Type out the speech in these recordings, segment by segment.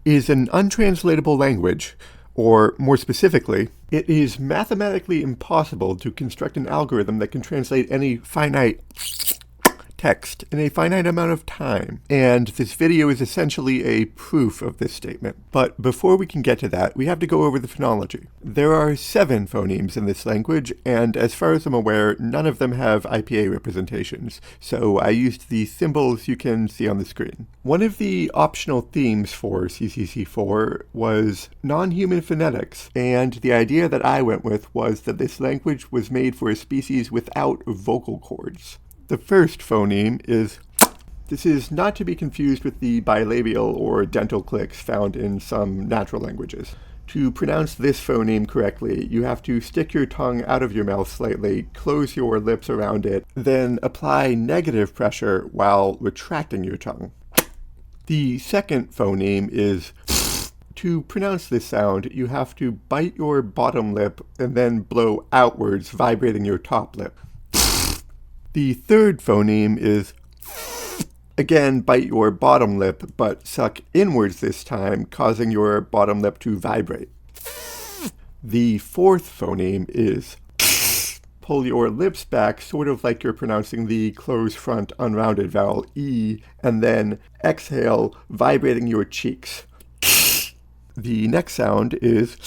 is an untranslatable language, or more specifically, it is mathematically impossible to construct an algorithm that can translate any finite text in a finite amount of time. And this video is essentially a proof of this statement. But before we can get to that, we have to go over the phonology. There are 7 phonemes in this language, and as far as I'm aware, none of them have IPA representations. So I used the symbols you can see on the screen. One of the optional themes for CCC4 was non-human phonetics, and the idea that I went with was that this language was made for a species without vocal cords. The first phoneme is. This is not to be confused with the bilabial or dental clicks found in some natural languages. To pronounce this phoneme correctly, you have to stick your tongue out of your mouth slightly, close your lips around it, then apply negative pressure while retracting your tongue. The second phoneme is. To pronounce this sound, you have to bite your bottom lip and then blow outwards, vibrating your top lip. The third phoneme is. Again, bite your bottom lip, but suck inwards this time, causing your bottom lip to vibrate. The fourth phoneme is. Pull your lips back, sort of like you're pronouncing the closed front unrounded vowel E, and then exhale, vibrating your cheeks. The next sound is.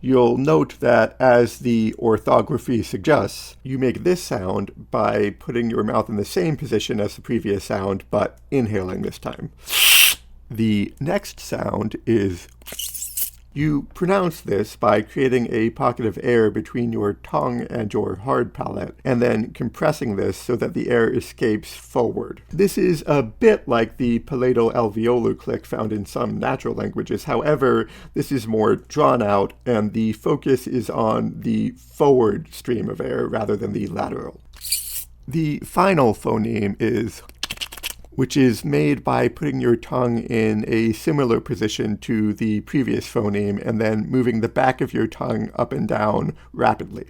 You'll note that, as the orthography suggests, you make this sound by putting your mouth in the same position as the previous sound, but inhaling this time. The next sound is. You pronounce this by creating a pocket of air between your tongue and your hard palate, and then compressing this so that the air escapes forward. This is a bit like the palatal-alveolar click found in some natural languages. However, this is more drawn out, and the focus is on the forward stream of air rather than the lateral. The final phoneme is. Which is made by putting your tongue in a similar position to the previous phoneme and then moving the back of your tongue up and down rapidly.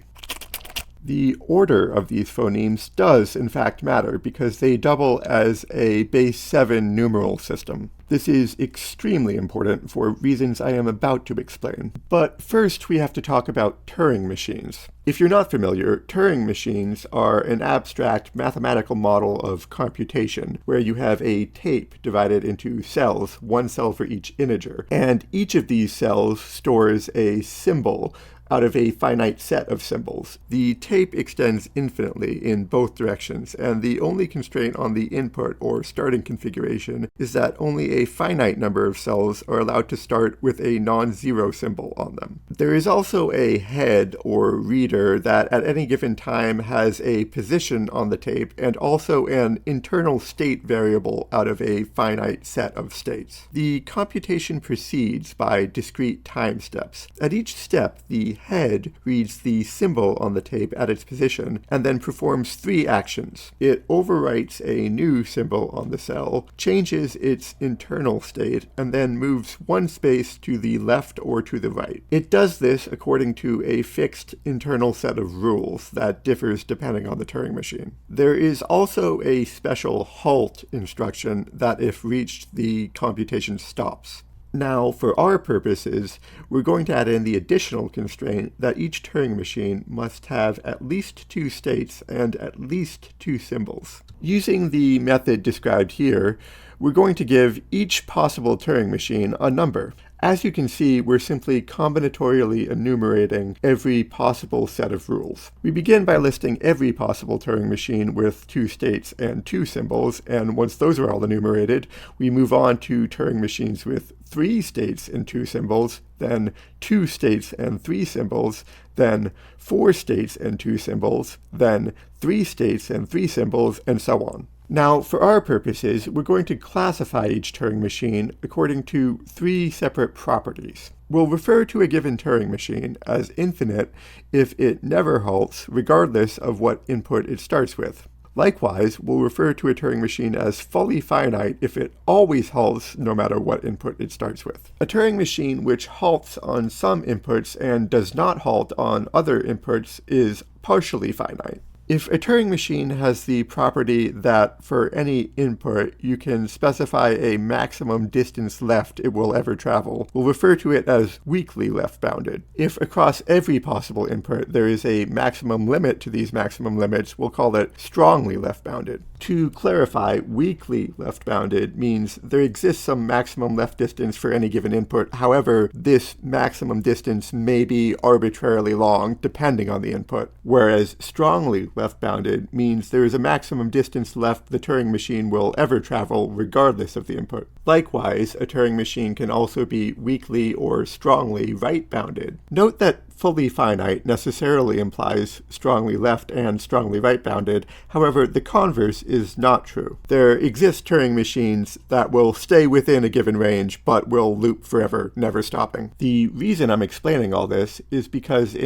The order of these phonemes does in fact matter because they double as a base 7 numeral system. This is extremely important for reasons I am about to explain. But first we have to talk about Turing machines. If you're not familiar, Turing machines are an abstract mathematical model of computation where you have a tape divided into cells, one cell for each integer, and each of these cells stores a symbol out of a finite set of symbols. The tape extends infinitely in both directions, and the only constraint on the input or starting configuration is that only a finite number of cells are allowed to start with a non-zero symbol on them. There is also a head or reader that at any given time has a position on the tape and also an internal state variable out of a finite set of states. The computation proceeds by discrete time steps. At each step, the head reads the symbol on the tape at its position and then performs 3 actions. It overwrites a new symbol on the cell, changes its internal state, and then moves 1 space to the left or to the right. It does this according to a fixed internal set of rules that differs depending on the Turing machine. There is also a special halt instruction that, if reached, the computation stops. Now, for our purposes, we're going to add in the additional constraint that each Turing machine must have at least 2 states and at least 2 symbols. Using the method described here, we're going to give each possible Turing machine a number. As you can see, we're simply combinatorially enumerating every possible set of rules. We begin by listing every possible Turing machine with 2 states and 2 symbols, and once those are all enumerated, we move on to Turing machines with 3 states and 2 symbols, then 2 states and 3 symbols, then 4 states and 2 symbols, then 3 states and 3 symbols, and so on. Now, for our purposes, we're going to classify each Turing machine according to 3 separate properties. We'll refer to a given Turing machine as infinite if it never halts, regardless of what input it starts with. Likewise, we'll refer to a Turing machine as fully finite if it always halts no matter what input it starts with. A Turing machine which halts on some inputs and does not halt on other inputs is partially finite. If a Turing machine has the property that for any input you can specify a maximum distance left it will ever travel, we'll refer to it as weakly left-bounded. If across every possible input there is a maximum limit to these maximum limits, we'll call it strongly left-bounded. To clarify, weakly left-bounded means there exists some maximum left distance for any given input. However, this maximum distance may be arbitrarily long depending on the input, whereas strongly left-bounded means there is a maximum distance left the Turing machine will ever travel regardless of the input. Likewise, a Turing machine can also be weakly or strongly right-bounded. Note that fully finite necessarily implies strongly left and strongly right-bounded. However, the converse is not true. There exist Turing machines that will stay within a given range but will loop forever, never stopping. The reason I'm explaining all this is because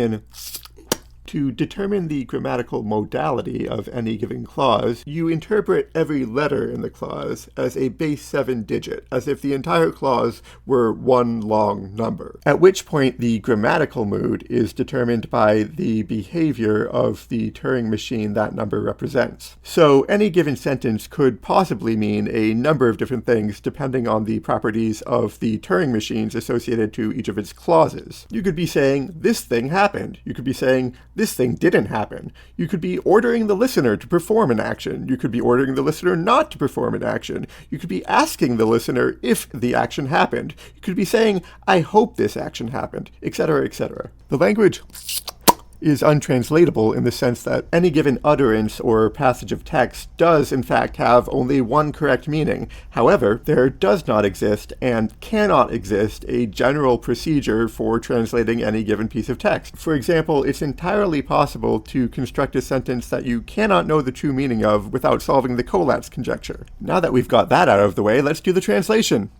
to determine the grammatical modality of any given clause, you interpret every letter in the clause as a base 7 digit, as if the entire clause were one long number. At which point the grammatical mood is determined by the behavior of the Turing machine that number represents. So any given sentence could possibly mean a number of different things depending on the properties of the Turing machines associated to each of its clauses. You could be saying, this thing happened. You could be saying, this thing didn't happen. You could be ordering the listener to perform an action. You could be ordering the listener not to perform an action. You could be asking the listener if the action happened. You could be saying, I hope this action happened, etc., etc. The language is untranslatable in the sense that any given utterance or passage of text does in fact have only one correct meaning. However, there does not exist and cannot exist a general procedure for translating any given piece of text. For example, it's entirely possible to construct a sentence that you cannot know the true meaning of without solving the Collatz conjecture. Now that we've got that out of the way, let's do the translation.